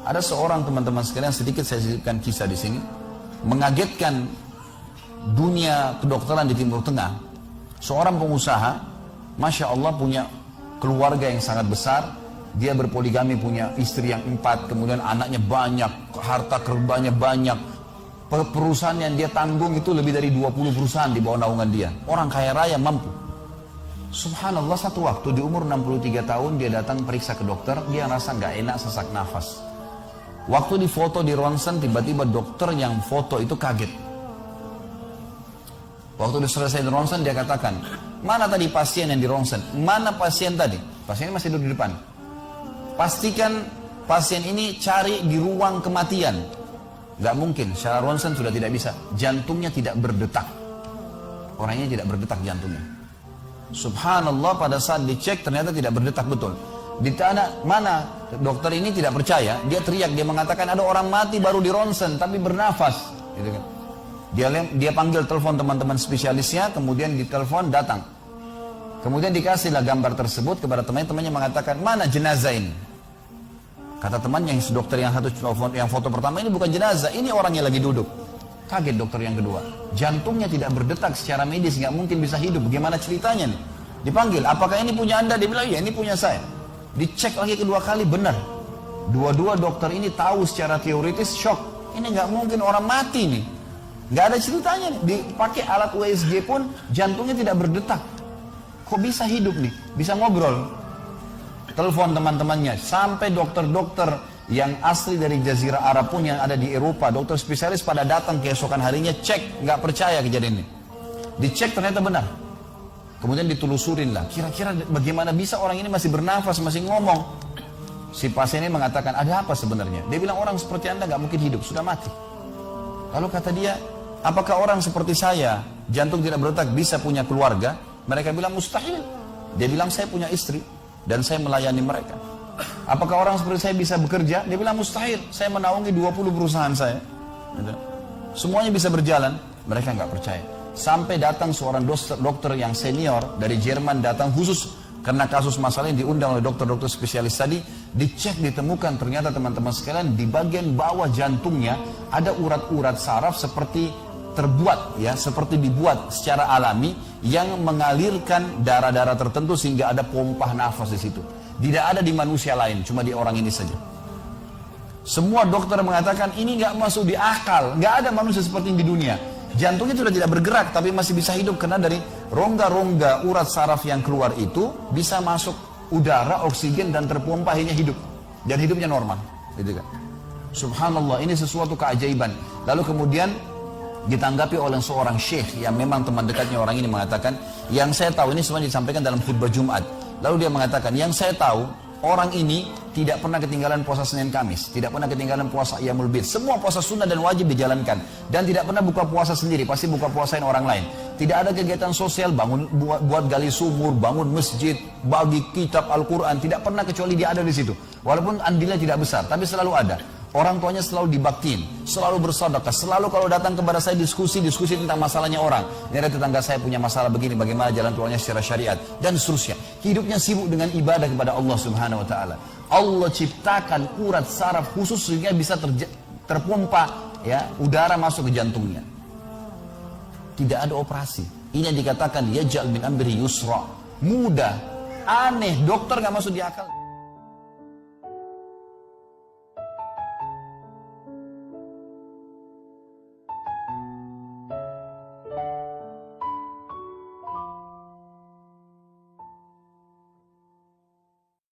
Ada seorang teman-teman sekalian, sedikit saya sisipkan kisah di sini, mengagetkan dunia kedokteran di Timur Tengah. Seorang pengusaha, Masya Allah, punya keluarga yang sangat besar. Dia berpoligami, punya istri yang 4, kemudian anaknya banyak, harta kerbanya banyak. Perusahaan yang dia tanggung itu lebih dari 20 perusahaan di bawah naungan dia. Orang kaya raya, mampu. Subhanallah, satu waktu di umur 63 tahun dia datang periksa ke dokter. Dia rasa nggak enak, sesak nafas. Waktu difoto di ronsen, tiba-tiba dokter yang foto itu kaget. Waktu selesai di ronsen, dia katakan, mana tadi pasien yang di ronsen? Mana pasien tadi? Pasien masih duduk di depan. Pastikan pasien ini cari di ruang kematian. Gak mungkin, secara ronsen sudah tidak bisa. Jantungnya tidak berdetak. Orangnya tidak berdetak jantungnya. Subhanallah, pada saat dicek ternyata tidak berdetak betul. Ditanya, mana dokter ini tidak percaya. Dia teriak, dia mengatakan ada orang mati baru di ronsen tapi bernafas, gitu kan. Dia panggil telepon teman-teman spesialisnya, kemudian ditelepon datang. Kemudian dikasihlah gambar tersebut kepada temannya mengatakan, mana jenazah ini? Kata temannya, yang dokter yang satu yang foto pertama, ini bukan jenazah, ini orang yang lagi duduk. Kaget dokter yang kedua, jantungnya tidak berdetak secara medis, nggak mungkin bisa hidup. Bagaimana ceritanya nih? Dipanggil, apakah ini punya Anda? Dia bilang, iya ini punya saya. Dicek lagi kedua kali, benar. Dua-dua dokter ini tahu secara teoritis, shock. Ini nggak mungkin orang mati nih. Nggak ada ceritanya nih. Dipakai alat USG pun jantungnya tidak berdetak. Kok bisa hidup nih? Bisa ngobrol. Telepon teman-temannya. Sampai dokter-dokter yang asli dari Jazirah Arab pun yang ada di Eropa, dokter spesialis pada datang keesokan harinya cek, nggak percaya kejadian ini. Dicek ternyata benar. Kemudian ditelusurin lah, kira-kira bagaimana bisa orang ini masih bernafas, masih ngomong. Si pasien ini mengatakan, ada apa sebenarnya? Dia bilang, orang seperti Anda nggak mungkin hidup, sudah mati. Lalu kata dia, apakah orang seperti saya, jantung tidak berdetak, bisa punya keluarga? Mereka bilang mustahil. Dia bilang, saya punya istri dan saya melayani mereka. Apakah orang seperti saya bisa bekerja? Dia bilang mustahil, saya menaungi 20 perusahaan saya. Semuanya bisa berjalan. Mereka nggak percaya. Sampai datang seorang dokter yang senior dari Jerman, datang khusus karena kasus masalah yang diundang oleh dokter-dokter spesialis tadi. Dicek, ditemukan ternyata teman-teman sekalian di bagian bawah jantungnya ada urat-urat saraf seperti terbuat, ya, seperti dibuat secara alami yang mengalirkan darah-darah tertentu sehingga ada pompa nafas di situ. Tidak ada di manusia lain, cuma di orang ini saja. Semua dokter mengatakan ini nggak masuk di akal, nggak ada manusia seperti ini di dunia. Jantungnya sudah tidak bergerak tapi masih bisa hidup karena dari rongga-rongga urat saraf yang keluar itu bisa masuk udara, oksigen dan terpompa, akhirnya hidup dan hidupnya normal, gitu kan. Subhanallah, ini sesuatu keajaiban. Lalu kemudian ditanggapi oleh seorang syekh yang memang teman dekatnya orang ini, mengatakan, yang saya tahu, ini semua disampaikan dalam khutbah Jumat. Lalu dia mengatakan, yang saya tahu orang ini tidak pernah ketinggalan puasa Senin Kamis, tidak pernah ketinggalan puasa Iyamul Bid. Semua puasa sunnah dan wajib dijalankan, dan tidak pernah buka puasa sendiri, pasti buka puasain orang lain. Tidak ada kegiatan sosial, buat gali sumur, bangun masjid, bagi kitab Al-Quran, tidak pernah kecuali dia ada di situ. Walaupun andilnya tidak besar, tapi selalu ada. Orang tuanya selalu dibaktiin, selalu bersedekah, selalu kalau datang kepada saya diskusi tentang masalahnya orang. Ini ada tetangga saya punya masalah begini, bagaimana jalan keluarnya secara syariat, dan seterusnya. Hidupnya sibuk dengan ibadah kepada Allah Subhanahu Wa Taala. Allah ciptakan urat saraf khusus sehingga bisa terpompa, ya, udara masuk ke jantungnya. Tidak ada operasi. Ini yang dikatakan yaj'al min amri yusra. Mudah, aneh, dokter nggak masuk di akal.